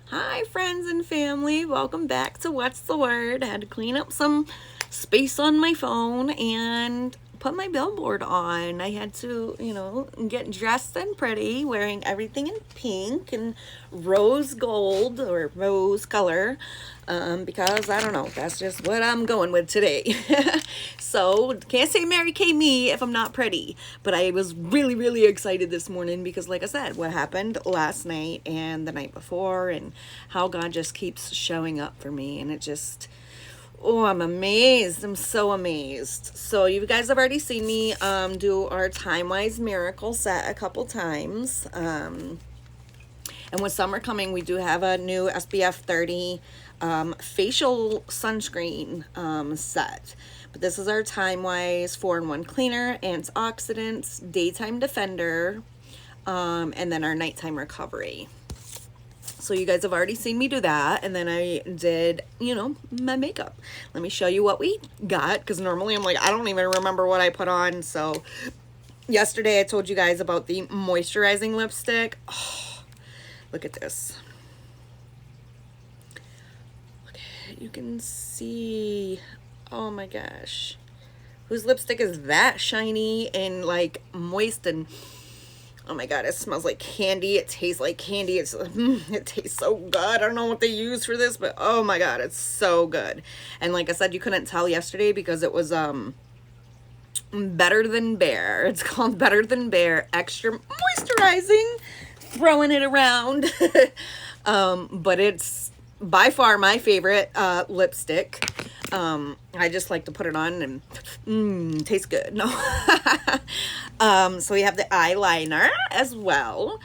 Hi, friends and family. Welcome back to What's the Word. I had to clean up some space on my phone and put my billboard on. I had to, get dressed and pretty, wearing everything in pink and rose gold or rose color, because I don't know, that's just what I'm going with today. So, can't say Mary Kay me if I'm not pretty. But I was really, really excited this morning because, like I said, what happened last night and the night before, and how God just keeps showing up for me. And it just, oh, I'm amazed. I'm so amazed. So you guys have already seen me do our Time Wise Miracle set a couple times. And with summer coming, we do have a new SPF 30 facial sunscreen set. But this is our Time Wise 4-in-1 cleaner, antioxidants, daytime defender, and then our nighttime recovery. So you guys have already seen me do that. And then I did, my makeup. Let me show you what we got, because normally I'm like, I don't even remember what I put on. So yesterday I told you guys about the moisturizing lipstick. Oh, look at this. You can see, oh my gosh, whose lipstick is that shiny and like moist, and oh my god, it smells like candy. It tastes like candy. It tastes so good. I don't know what they use for this, but oh my god, it's so good. And like I said, you couldn't tell yesterday because it was Better Than Bare. It's called Better Than Bare Extra Moisturizing. Throwing it around. But it's by far my favorite lipstick. I just like to put it on and tastes good. No. So we have the eyeliner as well.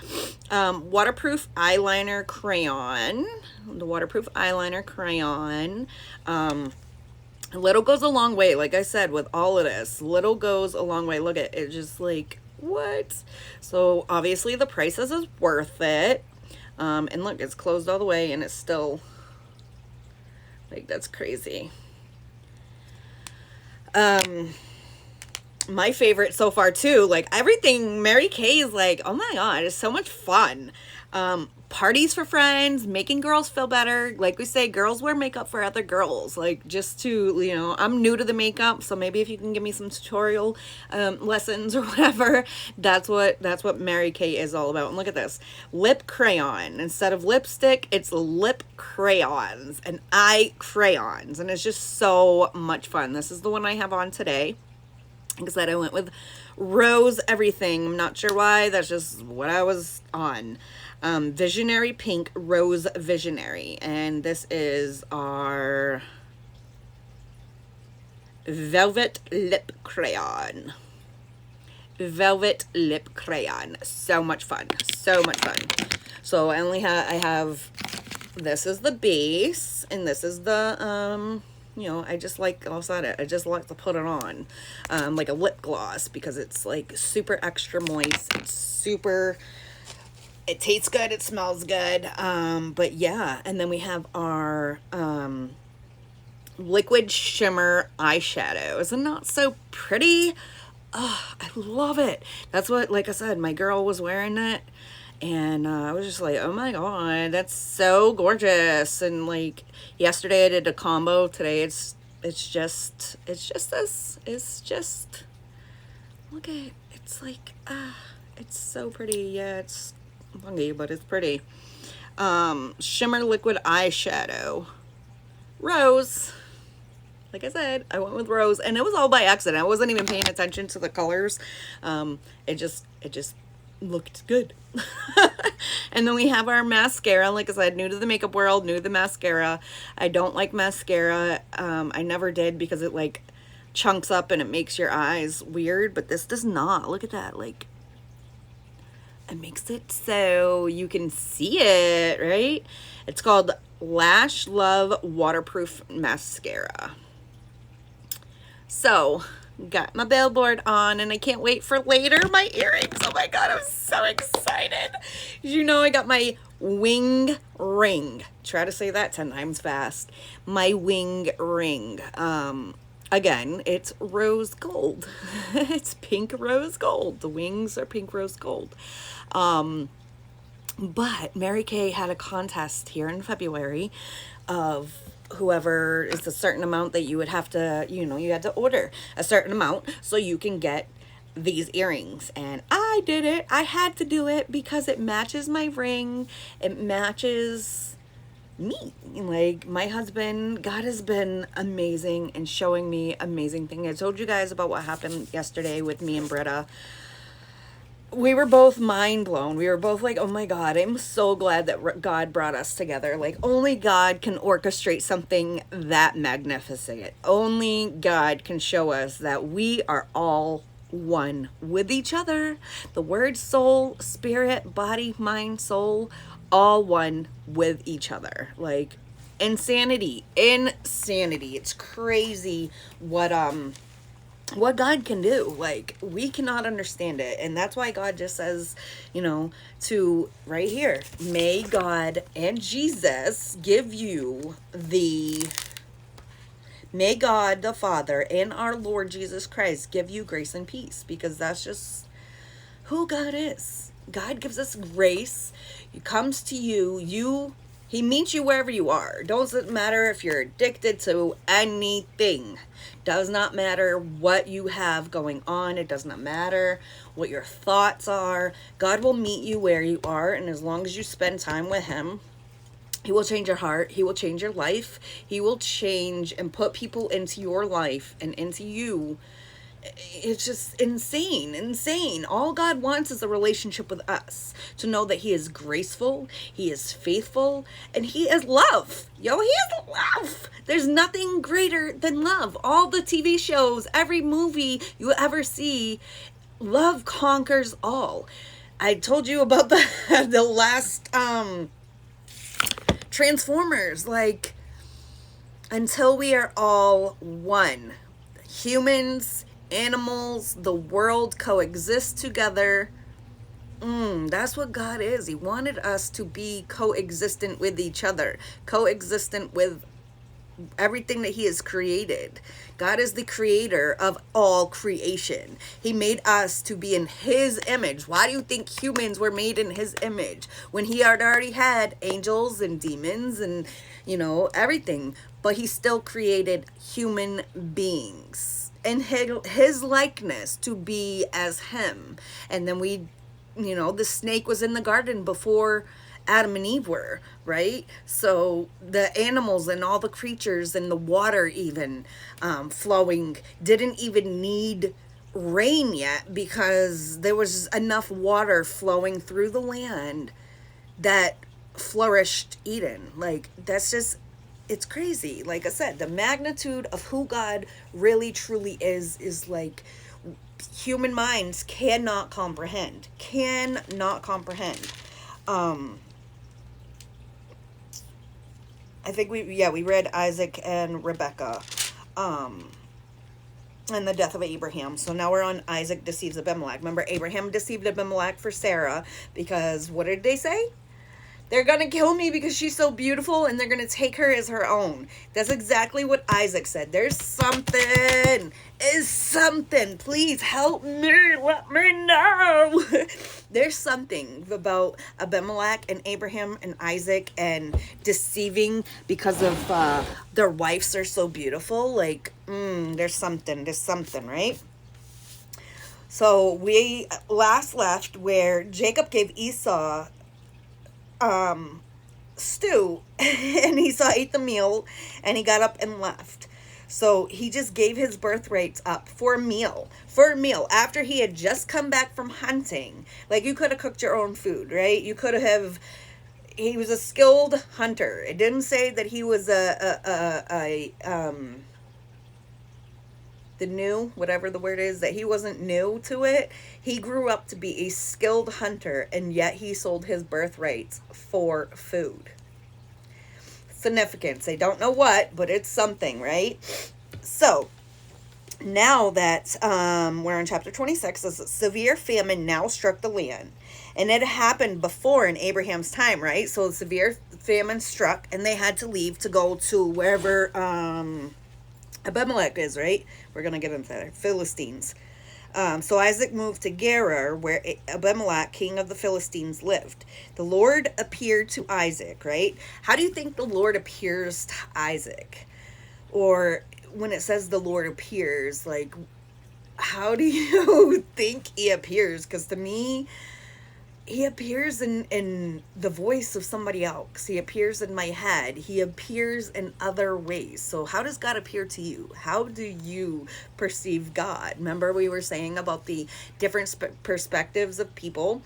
Waterproof eyeliner crayon. The waterproof eyeliner crayon. Little goes a long way. Like I said, with all of this, little goes a long way. Look at it, just like, what? So obviously the prices is worth it. And look, it's closed all the way and it's still, like, that's crazy. My favorite so far too, like everything Mary Kay is like, oh my god, it's so much fun. Parties for friends, making girls feel better. Like we say, girls wear makeup for other girls. Like, just to, I'm new to the makeup, so maybe if you can give me some tutorial lessons or whatever, that's what Mary Kay is all about. And look at this, lip crayon. Instead of lipstick, it's lip crayons and eye crayons, and it's just so much fun. This is the one I have on today. Like I said, I went with rose everything. I'm not sure why. That's just what I was on. Visionary Pink Rose Visionary. And this is our Velvet Lip Crayon. Velvet Lip Crayon. So much fun. So much fun. So I have, this is the base, and this is the, I just like, I said it, I just like to put it on like a lip gloss, because it's like super extra moist. It's super, it tastes good, it smells good. But yeah, and then we have our liquid shimmer eyeshadow. Isn't that so pretty? Oh, I love it. That's what, like I said, my girl was wearing it. And I was just like, oh my god, that's so gorgeous. And like yesterday I did a combo. Today it's just this. It's just, look at it. It's like, it's so pretty. Yeah, it's funky, but it's pretty. Shimmer liquid eyeshadow. Rose. Like I said, I went with rose, and it was all by accident. I wasn't even paying attention to the colors. It just looked good. And then we have our mascara. Like I said, new to the makeup world, new to the mascara. I don't like mascara. I never did, because it like chunks up and it makes your eyes weird, but this does not. Look at that. Like, it makes it so you can see it, right? It's called Lash Love Waterproof Mascara. So, got my billboard on, and I can't wait for later. My earrings. Oh my god, I'm so excited. I got my wing ring. Try to say that 10 times fast. My wing ring. Again, it's rose gold. It's pink rose gold. The wings are pink rose gold. But Mary Kay had a contest here in February of whoever is a certain amount that you would have to, you had to order a certain amount so you can get these earrings. And I did it. I had to do it because it matches my ring. It matches me. Like, my husband, God has been amazing and showing me amazing things. I told you guys about what happened yesterday with me and Britta. We were both mind blown. We were both like, oh my God, I'm so glad that God brought us together. Like, only God can orchestrate something that magnificent. Only God can show us that we are all one with each other. The word soul, spirit, body, mind, soul, all one with each other. Like, insanity. It's crazy what God can do. Like, we cannot understand it. And that's why God just says, to right here, may God and Jesus give you may God the Father and our Lord Jesus Christ give you grace and peace, because that's just who God is. God gives us grace. He comes to you. He meets you wherever you are. Doesn't matter if you're addicted to anything. Does not matter what you have going on. It does not matter what your thoughts are. God will meet you where you are. And as long as you spend time with him, he will change your heart. He will change your life. He will change and put people into your life and into you. It's just insane. All God wants is a relationship with us, to know that he is graceful, he is faithful, and he is love. He is love. There's nothing greater than love. All the TV shows, every movie you ever see, love conquers all. I told you about the last Transformers. Like, until we are all one, humans, animals, the world coexist together. That's what God is. He wanted us to be coexistent with each other, coexistent with everything that he has created. God is the creator of all creation. He made us to be in his image. Why do you think humans were made in his image when he had already had angels and demons and everything? But he still created human beings in his likeness to be as him. And then the snake was in the garden before Adam and Eve were, right? So the animals and all the creatures and the water even flowing didn't even need rain yet, because there was enough water flowing through the land that flourished Eden. Like, that's just, it's crazy. Like I said, the magnitude of who God really truly is like, human minds cannot comprehend. I think we read Isaac and Rebecca, and the death of Abraham. So now we're on Isaac deceives Abimelech. Remember, Abraham deceived Abimelech for Sarah, because what did they say? They're going to kill me because she's so beautiful, and they're going to take her as her own. That's exactly what Isaac said. There's something. Please help me. Let me know. There's something about Abimelech and Abraham and Isaac and deceiving because of their wives are so beautiful. Like, there's something, right? So we last left where Jacob gave Esau stew, and Esau ate the meal, and he got up and left. So he just gave his birthrights up for a meal, after he had just come back from hunting. Like, you could have cooked your own food, right? You could have, he was a skilled hunter. It didn't say that he was the new, whatever the word is, that he wasn't new to it. He grew up to be a skilled hunter, and yet he sold his birthrights for food. Significance. They don't know what, but it's something, right? So now that we're in chapter 26, a severe famine now struck the land. And it happened before in Abraham's time, right? So a severe famine struck, and they had to leave to go to wherever Abimelech is, right? We're going to get into that. Philistines. So Isaac moved to Gerar, where Abimelech, king of the Philistines, lived. The Lord appeared to Isaac, right? How do you think the Lord appears to Isaac? Or when it says the Lord appears, like, how do you think he appears? Because to me, he appears in the voice of somebody else. He appears in my head. He appears in other ways. So how does God appear to you? How do you perceive God? Remember we were saying about the different perspectives of people.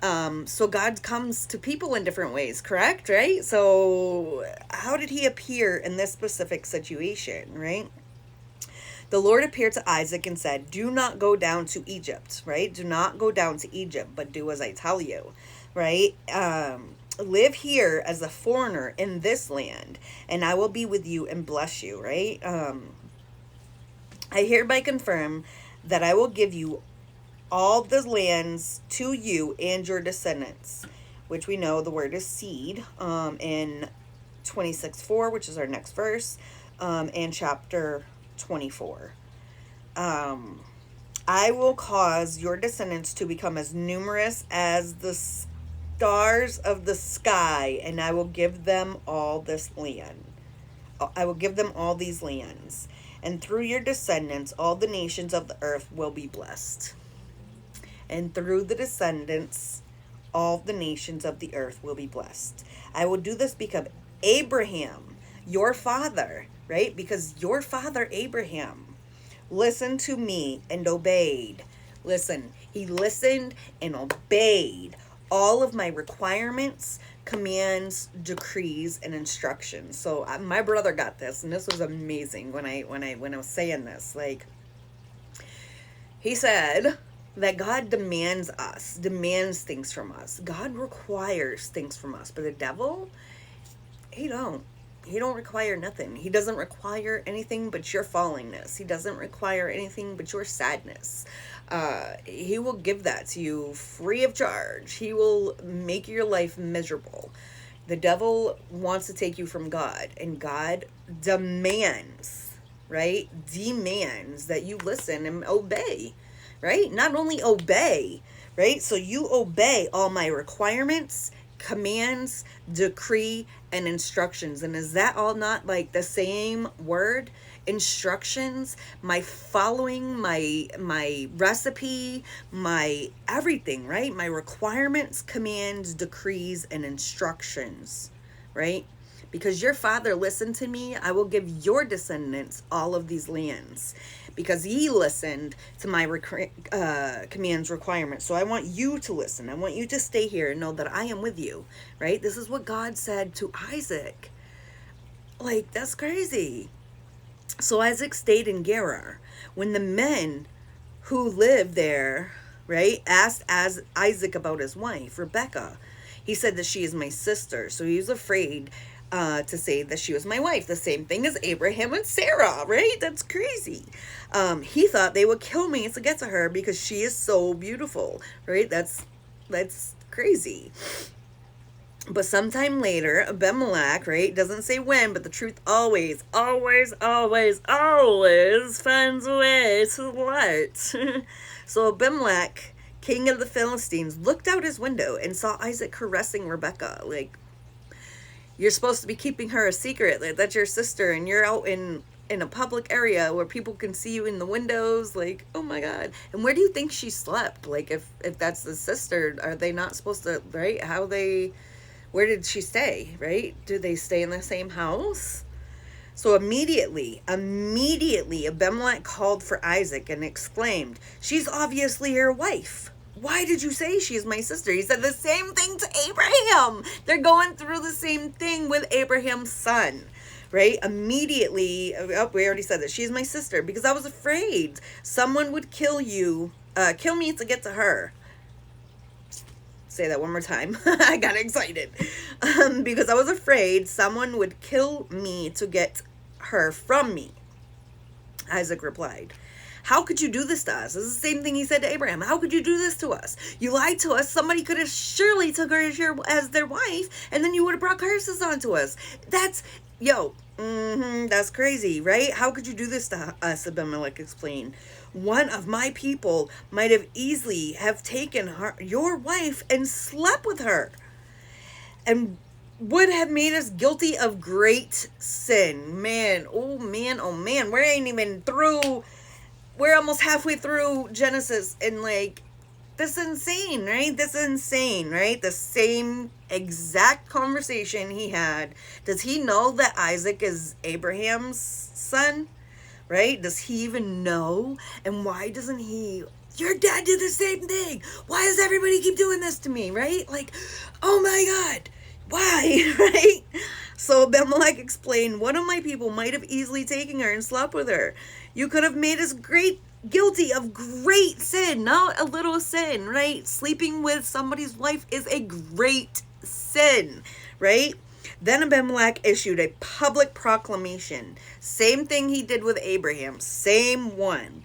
So God comes to people in different ways, correct? Right? So how did he appear in this specific situation, right? The Lord appeared to Isaac and said, do not go down to Egypt, right? Do not go down to Egypt, but do as I tell you, right? Live here as a foreigner in this land, and I will be with you and bless you, right? I hereby confirm that I will give you all the lands to you and your descendants, which we know the word is seed, in 26:4, which is our next verse, and chapter 24. I will cause your descendants to become as numerous as the stars of the sky, and I will give them all this land. I will give them all these lands, and through your descendants all the nations of the earth will be blessed. And through the descendants all the nations of the earth will be blessed. I will do this because Abraham, your father, right? Because your father Abraham listened to me and obeyed. Listen, he listened and obeyed all of my requirements, commands, decrees, and instructions. So my brother got this, and this was amazing when I was saying this. Like, he said that God demands things from us. God requires things from us, but the devil, he don't require nothing. He doesn't require anything but your fallingness. He doesn't require anything but your sadness. He will give that to you free of charge. He will make your life miserable. The devil wants to take you from God, and God demands, right? Demands that you listen and obey, right? Not only obey, right? So you obey all my requirements, commands, decree, and instructions. And is that all not like the same word? Instructions, my following, my recipe, my everything, right? My requirements, commands, decrees, and instructions, right? Because your father listened to me, I will give your descendants all of these lands. Because he listened to my commands, requirements. So I want you to listen. I want you to stay here and know that I am with you, right? This is what God said to Isaac. Like, that's crazy. So Isaac stayed in Gerar. When the men who lived there, right, asked Isaac about his wife, Rebecca, he said that she is my sister. So he was afraid to say that she was my wife. The same thing as Abraham and Sarah, right? That's crazy. He thought they would kill me to get to her because she is so beautiful, right? That's crazy. But sometime later, Abimelech, right, doesn't say when, but the truth always finds a way to the light. So Abimelech, king of the Philistines, looked out his window and saw Isaac caressing Rebecca. Like, you're supposed to be keeping her a secret. Like, that's your sister, and you're out in a public area where people can see you in the windows. Like, oh my God. And where do you think she slept? Like, if that's the sister, are they not supposed to, right? Where did she stay, right? Do they stay in the same house? So immediately, Abimelech called for Isaac and exclaimed, she's obviously your wife. Why did you say she is my sister? He said the same thing to Abraham. They're going through the same thing with Abraham's son, right? Immediately, we already said that she's my sister because I was afraid someone would kill me to get to her. Say that one more time. I got excited because I was afraid someone would kill me to get her from me. Isaac replied, how could you do this to us? This is the same thing he said to Abraham. How could you do this to us? You lied to us. Somebody could have surely took her as their wife, and then you would have brought curses onto us. That's Yo, that's crazy, right? How could you do this to us? Abimelech explained. One of my people might have easily have taken your wife and slept with her, and would have made us guilty of great sin. Man, oh man, oh man. We ain't even through. We're almost halfway through Genesis, and like, this is insane, right? This is insane, right? The same exact conversation he had. Does he know that Isaac is Abraham's son? Right? Does he even know? And why doesn't he? Your dad did the same thing. Why does everybody keep doing this to me? Right? Like, oh my God. Why? Right? So Abimelech explained, one of my people might have easily taken her and slept with her. You could have made us guilty of great sin, not a little sin, right? Sleeping with somebody's wife is a great sin, right? Then Abimelech issued a public proclamation. Same thing he did with Abraham. Same one.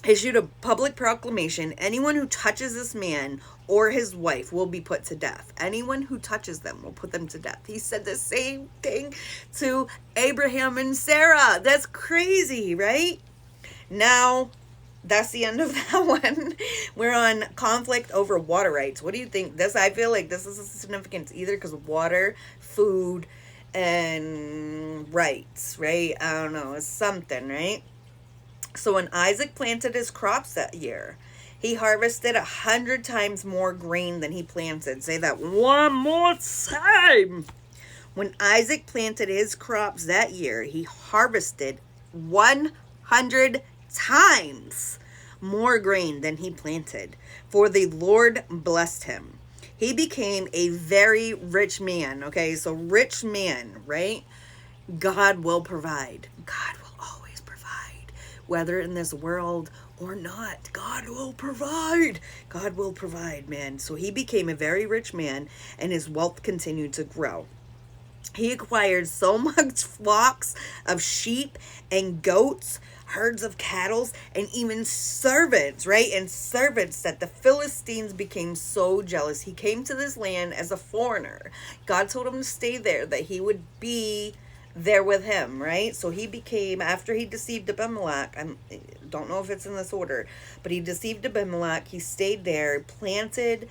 Issued a public proclamation. Anyone who touches this man or his wife will be put to death. Anyone who touches them will put them to death. He said the same thing to Abraham and Sarah. That's crazy, right? Now, that's the end of that one. We're on conflict over water rights. What do you think? I feel like this is a significance either because of water, food, and rights, right? I don't know. It's something, right? So when Isaac planted his crops that year, he harvested 100 times more grain than he planted. Say that one more time. When Isaac planted his crops that year, he harvested 100 times more grain than he planted, for the Lord blessed him. He became a very rich man. Okay, so rich man, right? God will provide. God will always provide, whether in this world or not. God will provide. God will provide, man. So he became a very rich man, and his wealth continued to grow. He acquired so much flocks of sheep and goats, herds of cattle, and even servants, right? And servants, that the Philistines became so jealous. He came to this land as a foreigner. God told him to stay there, that he would be there with him, right? So he became, after he deceived Abimelech, I don't know if it's in this order, but he deceived Abimelech. He stayed there, planted.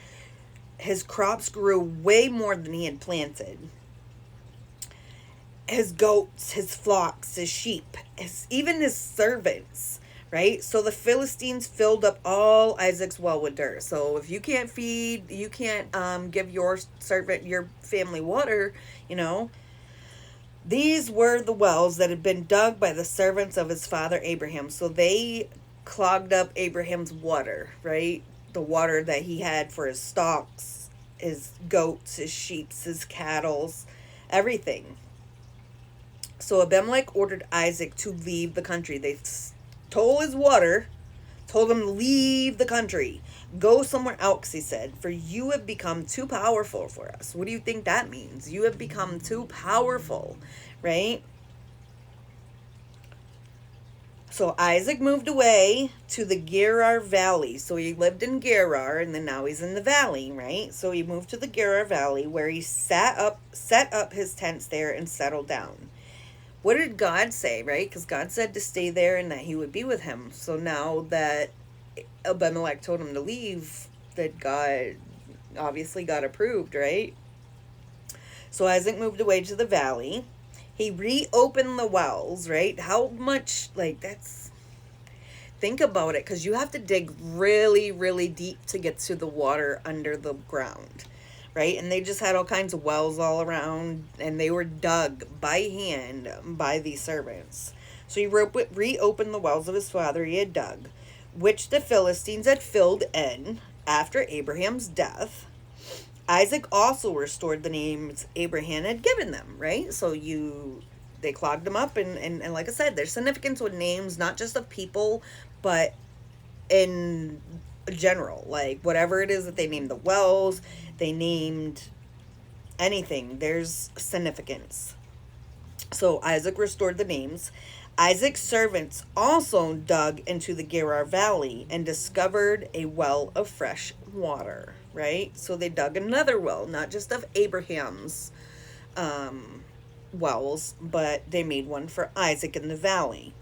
His crops grew way more than he had planted. His goats, his flocks, his sheep, even his servants, right? So the Philistines filled up all Isaac's well with dirt. So if you can't feed, you can't give your servant, your family water, these were the wells that had been dug by the servants of his father Abraham. So they clogged up Abraham's water, right? The water that he had for his stocks, his goats, his sheep, his cattle, everything. So Abimelech ordered Isaac to leave the country. They told him to leave the country. Go somewhere else, he said, for you have become too powerful for us. What do you think that means? You have become too powerful, right? So Isaac moved away to the Gerar Valley. So he lived in Gerar, and then now he's in the valley, right? So he moved to the Gerar Valley, where he set up his tents there and settled down. What did God say, right? Because God said to stay there and that he would be with him. So now that Abimelech told him to leave, that God obviously got approved, right? So Isaac moved away to the valley. He reopened the wells, right? How much, think about it, because you have to dig really, really deep to get to the water under the ground, right? And they just had all kinds of wells all around, and they were dug by hand by these servants. So he reopened the wells of his father he had dug, which the Philistines had filled in after Abraham's death. Isaac also restored the names Abraham had given them, right? So they clogged them up, and like I said, there's significance with names, not just of people, but in general, like whatever it is that they named the wells, they named anything, there's significance. So Isaac restored the names. Isaac's servants also dug into the Gerar Valley and discovered a well of fresh water, right? So they dug another well, not just of Abraham's wells, but they made one for Isaac in the valley.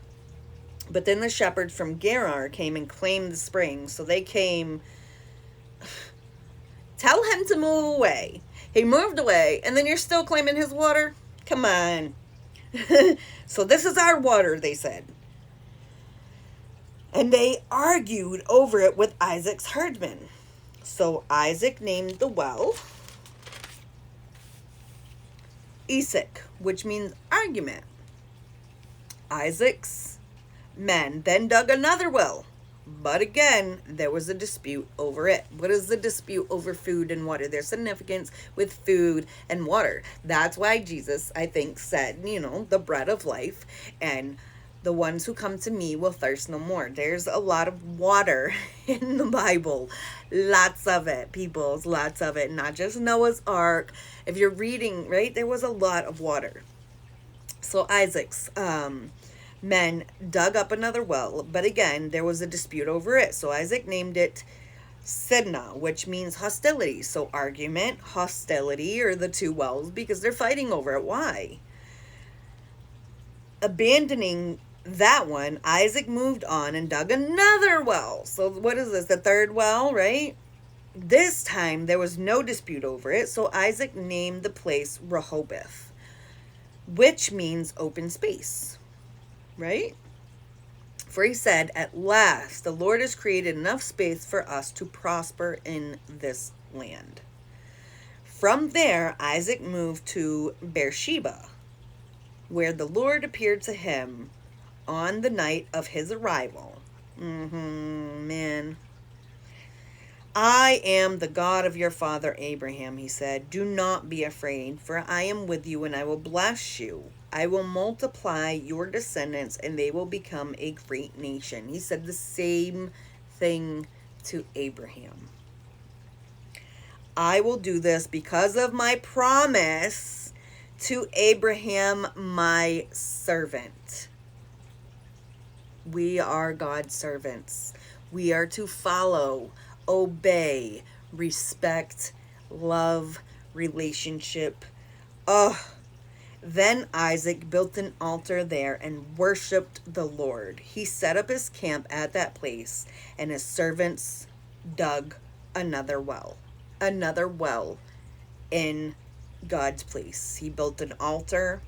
But then the shepherds from Gerar came and claimed the spring. So they came, tell him to move away. He moved away, and then you're still claiming his water? Come on. So this is our water, they said. And they argued over it with Isaac's herdmen. So Isaac named the well Esek, which means argument. Isaac's men then dug another well, but again, there was a dispute over it. What is the dispute over food and water? There's significance with food and water. That's why Jesus, I think, said, the bread of life, and the ones who come to me will thirst no more. There's a lot of water in the Bible. Lots of it, peoples, lots of it. Not just Noah's Ark. If you're reading, right, there was a lot of water. So Isaac's men dug up another well, but again, there was a dispute over it. So Isaac named it Sidna, which means hostility. So argument, hostility, or the two wells, because they're fighting over it. Why? Abandoning that one, Isaac moved on and dug another well. So what is this? The third well, right? This time there was no dispute over it. So Isaac named the place Rehoboth, which means open space, right? For he said, at last the Lord has created enough space for us to prosper in this land. From there, Isaac moved to Beersheba, where the Lord appeared to him on the night of his arrival. Man. I am the God of your father Abraham, he said. Do not be afraid, for I am with you and I will bless you. I will multiply your descendants and they will become a great nation. He said the same thing to Abraham. I will do this because of my promise to Abraham, my servant. We are God's servants. We are to follow, obey, respect, love, relationship. Then Isaac built an altar there and worshiped the Lord. He set up his camp at that place, and his servants dug another well in God's place. He built an altar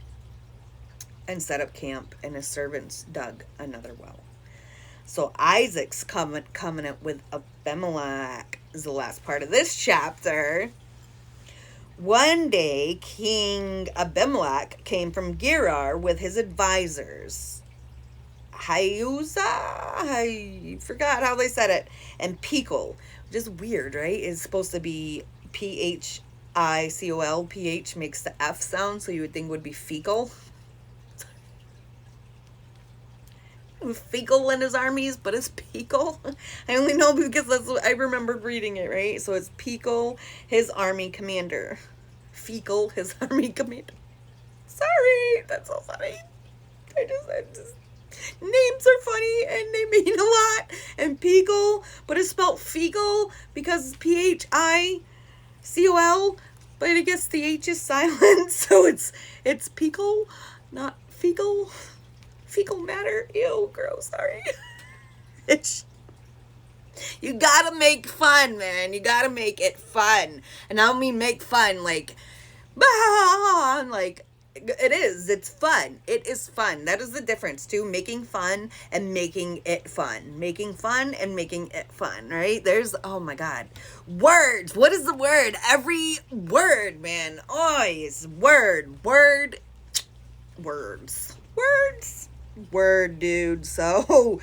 and set up camp, and his servants dug another well. So Isaac's covenant with Abimelech is the last part of this chapter. One day, King Abimelech came from Gerar with his advisors. I forgot how they said it. And Picol, which is weird, right? It's supposed to be Phicol. PH makes the F sound, so you would think it would be fecal. Fecal in his armies, but it's Picol. I only know because that's what I remembered reading it, right? So it's Picol, his army commander. Fecal, his army commander. Sorry, that's so funny. I just names are funny and they mean a lot. And Picol, but it's spelled fecal because Phicol, but I guess the H is silent, so it's Picol, not fecal. Fecal matter. Ew, gross. Sorry. You gotta make fun, man. You gotta make it fun. And I don't mean make fun like, like, it is. It's fun. It is fun. That is the difference too. Making fun and making it fun. Making fun and making it fun, right? There's, oh my God. Words. What is the word? Every word, man. Always. Words. Word, dude. So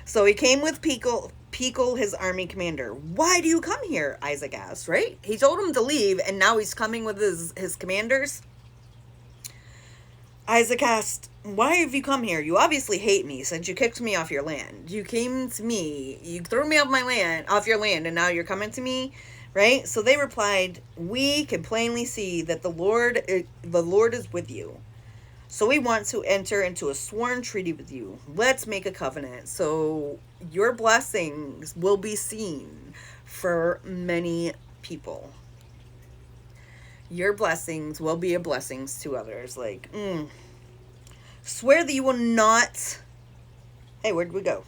he came with Picol, his army commander. Why do you come here? Isaac asked, right? He told him to leave, and now he's coming with his commanders. Isaac asked, why have you come here? You obviously hate me since you kicked me off your land. You came to me, you threw me off your land, and now you're coming to me, right? So they replied, we can plainly see that the Lord is with you. So we want to enter into a sworn treaty with you. Let's make a covenant so your blessings will be seen for many people. your blessings will be a blessings to others. Like, swear that you will not. Hey, where'd we go?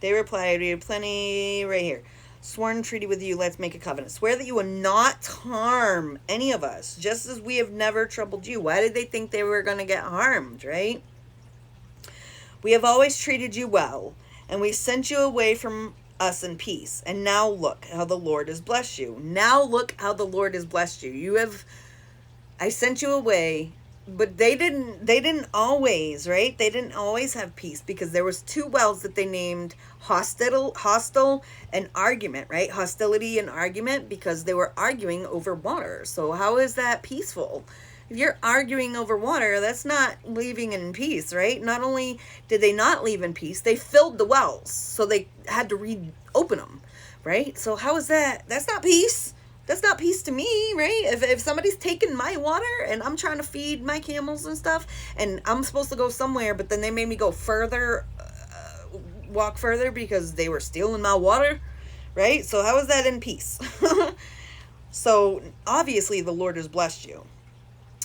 They replied, we have plenty right here. Sworn treaty with you, let's make a covenant. Swear that you will not harm any of us, just as we have never troubled you. Why did they think they were going to get harmed, right? We have always treated you well, and we sent you away from us in peace. And now look how the Lord has blessed you. Now look how the Lord has blessed you. I sent you away, but they didn't always, right? They didn't always have peace, because there was two wells that they named hostile and argument, right? Hostility and argument, because they were arguing over water. So how is that peaceful? If you're arguing over water, that's not leaving in peace, right? Not only did they not leave in peace, they filled the wells. So they had to reopen them, right? So how is that? That's not peace. That's not peace to me, right? If somebody's taking my water and I'm trying to feed my camels and stuff, and I'm supposed to go somewhere, but then they made me go further, walk further because they were stealing my water, right? So how is that in peace? So obviously the Lord has blessed you.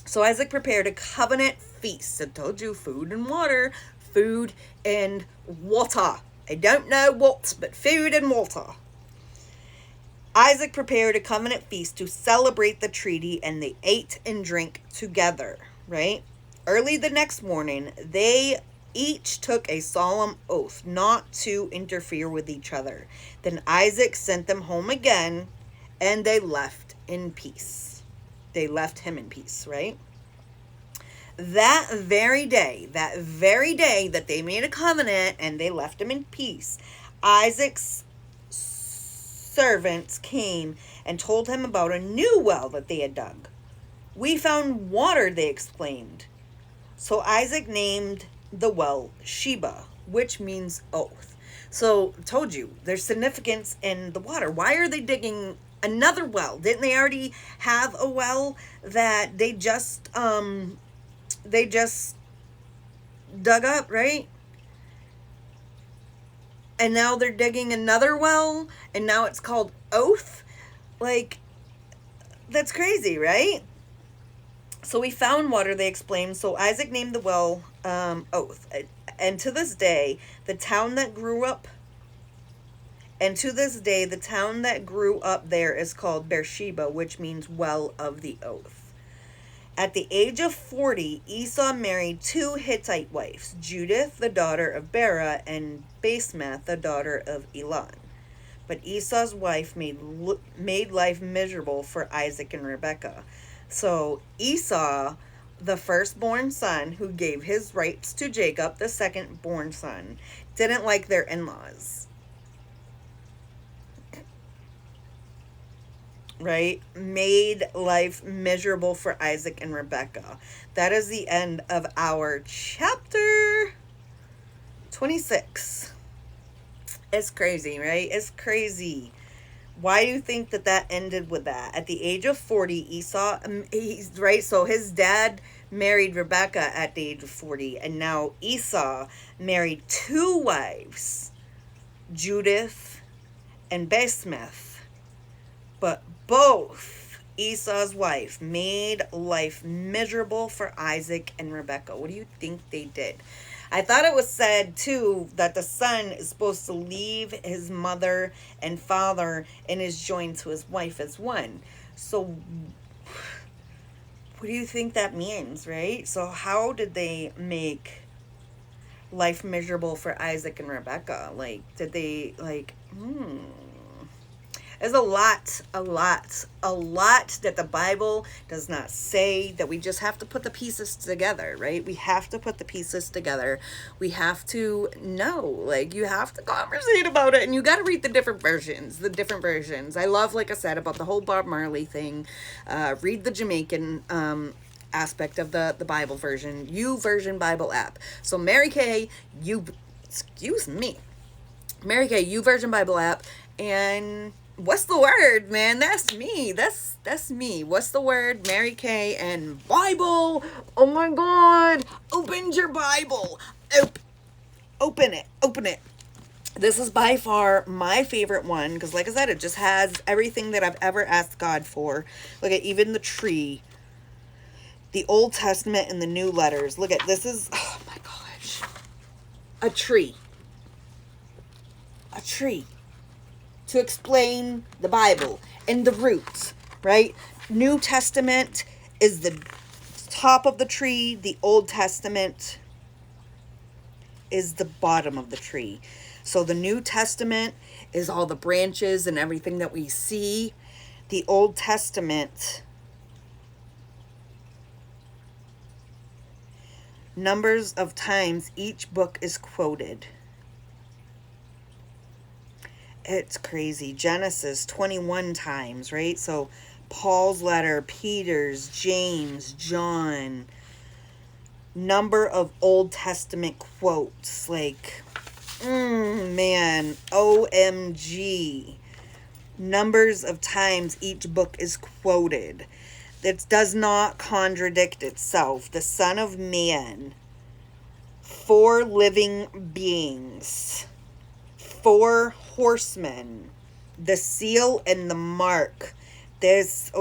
So Isaac prepared a covenant feast. I told you, food and water. Food and water. I don't know what, but food and water. Isaac prepared a covenant feast to celebrate the treaty, and they ate and drank together, right? Early the next morning, they each took a solemn oath not to interfere with each other. Then Isaac sent them home again, and they left in peace. They left him in peace, right? That very day that they made a covenant and they left him in peace, Isaac's servants came and told him about a new well that they had dug. We found water, they exclaimed. So Isaac named the well Sheba, which means oath. So I told you, there's significance in the water. Why are they digging another well? Didn't they already have a well that they just dug up, right? And now they're digging another well, and now it's called Oath. Like, that's crazy, right? So we found water, they explained. So Isaac named the well Oath. And to this day, the town that grew up there is called Beersheba, which means well of the oath. At the age of 40, Esau married two Hittite wives, Judith, the daughter of Bera, and Basemath, the daughter of Elon. But Esau's wife made life miserable for Isaac and Rebekah. So Esau, the firstborn son, who gave his rights to Jacob, the second-born son, didn't like their in-laws. Right? Made life miserable for Isaac and Rebekah. That is the end of our chapter 26. It's crazy, right? It's crazy. Why do you think that ended with that? At the age of 40, Esau, right? So his dad married Rebekah at the age of 40, and now Esau married two wives, Judith and Basemath. But both Esau's wife made life miserable for Isaac and Rebekah. What do you think they did? I thought it was said, too, that the son is supposed to leave his mother and father and is joined to his wife as one. So, what do you think that means, right? So, how did they make life miserable for Isaac and Rebekah? Like, did they, There's a lot that the Bible does not say, that we just have to put the pieces together, right? We have to put the pieces together. We have to know, you have to conversate about it, and you got to read the different versions. I love, like I said, about the whole Bob Marley thing. Read the Jamaican aspect of the Bible version, YouVersion Bible app. So Mary Kay, Mary Kay, YouVersion Bible app, and what's the word, man? That's me. That's me. What's the word? Mary Kay and Bible. Oh my God. Open your Bible. Open it. This is by far my favorite one because, like I said, it just has everything that I've ever asked God for. Look at even the tree, the Old Testament and the New Letters. Look at this is, oh my gosh, a tree. A tree to explain the Bible and the roots, right? New Testament is the top of the tree. The Old Testament is the bottom of the tree. So the New Testament is all the branches and everything that we see. The Old Testament, numbers of times each book is quoted. It's crazy. Genesis 21 times, right? So Paul's letter, Peter's, James, John. Number of Old Testament quotes, like, man, OMG. Numbers of times each book is quoted. It does not contradict itself. The Son of Man, 4 living beings, 4 horsemen, the seal and the mark. This,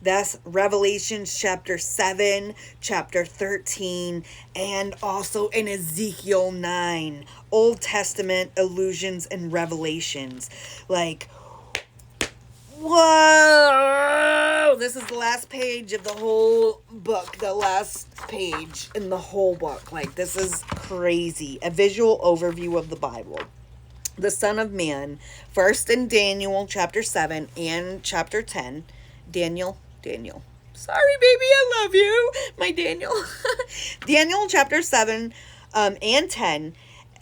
that's Revelation chapter 7, chapter 13, and also in Ezekiel 9. Old Testament allusions and revelations. Like, whoa! This is the last page of the whole book. The last page in the whole book. Like, this is crazy. A visual overview of the Bible. The Son of Man, first in Daniel chapter 7 and chapter 10. Daniel. Sorry, baby, I love you. My Daniel. Daniel chapter 7 and 10.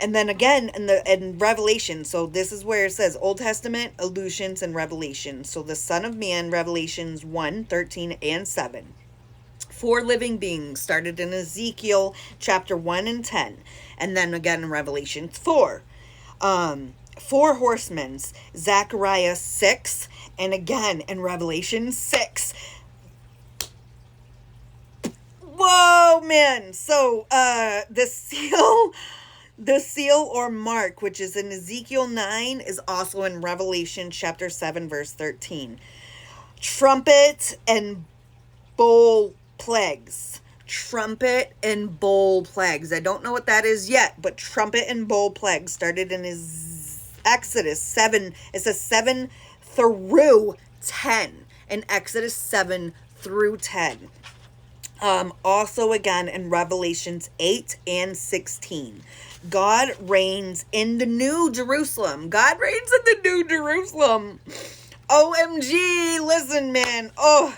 And then again in Revelation. So this is where it says Old Testament, allusions, and Revelation. So the Son of Man, Revelations 1, 13, and 7. 4 living beings started in Ezekiel chapter 1 and 10. And then again in Revelation 4. 4 horsemen, Zechariah 6, and again in Revelation 6. Whoa, man. So the seal or mark, which is in Ezekiel 9, is also in Revelation chapter 7, verse 13. Trumpet and bowl plagues. Trumpet and bowl plagues. I don't know what that is yet, but trumpet and bowl plagues started in Exodus 7. It says 7 through 10. In Exodus 7 through 10. Also again in Revelations 8 and 16. God reigns in the New Jerusalem. God reigns in the New Jerusalem. OMG, listen, man. Oh,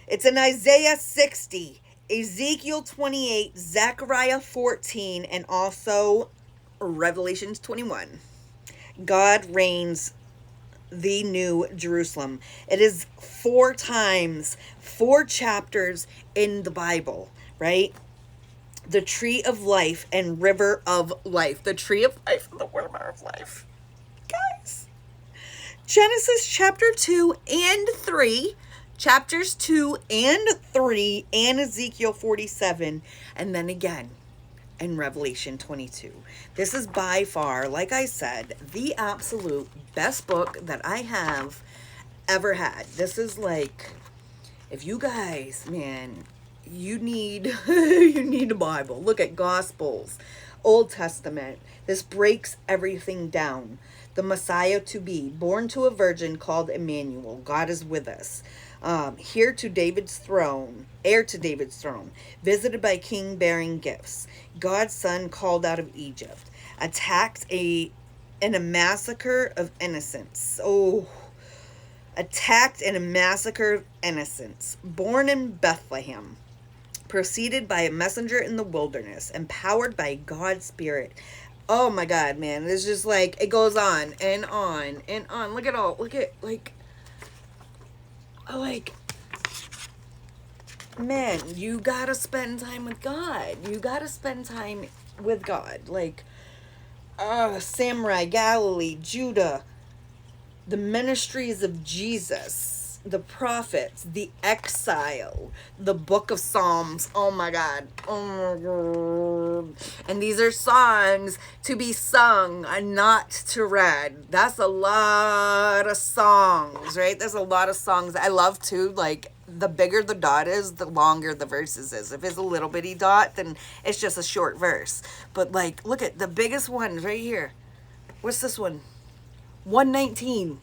it's in Isaiah 60, Ezekiel 28, Zechariah 14, and also Revelations 21. God reigns the New Jerusalem. It is 4 times, 4 chapters in the Bible, right? The tree of life and river of life. The tree of life and the river of life. Guys. Genesis chapter 2 and 3. Chapters 2 and 3 and Ezekiel 47. And then again in Revelation 22. This is by far, like I said, the absolute best book that I have ever had. This is like, if you guys, man, you need a Bible. Look at Gospels, Old Testament. This breaks everything down. The Messiah to be, born to a virgin called Emmanuel. God is with us. Heir to David's throne, visited by king bearing gifts. God's son called out of Egypt, attacked in a massacre of innocents. Attacked in a massacre of innocents. Born in Bethlehem, preceded by a messenger in the wilderness, empowered by God's Spirit. Oh my God, man. It's just like, it goes on and on and on. Look at, man, you gotta spend time with God. You gotta spend time with God. Like, Samurai, Galilee, Judah, the ministries of Jesus. the prophets, the exile, the book of Psalms. Oh my God. Oh my God. And these are songs to be sung and not to read. That's a lot of songs, right? There's a lot of songs. I love too, like, the bigger the dot is, the longer the verses is. If it's a little bitty dot, then it's just a short verse. But like, look at the biggest one right here. What's this one? 119.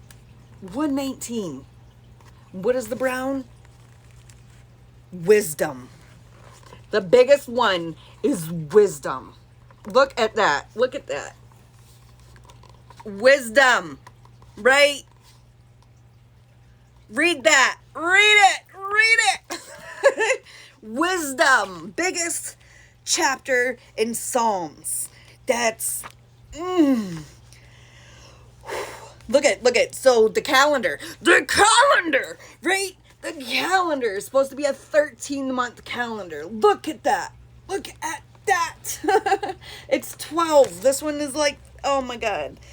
119. What is the brown? Wisdom. The biggest one is wisdom. Look at that. Look at that. Wisdom. Right? Read that. Read it. Read it. Wisdom. Biggest chapter in Psalms. That's... Look at, so the calendar, right? The calendar is supposed to be a 13-month calendar. Look at that. Look at that. It's 12. This one is like, oh my God.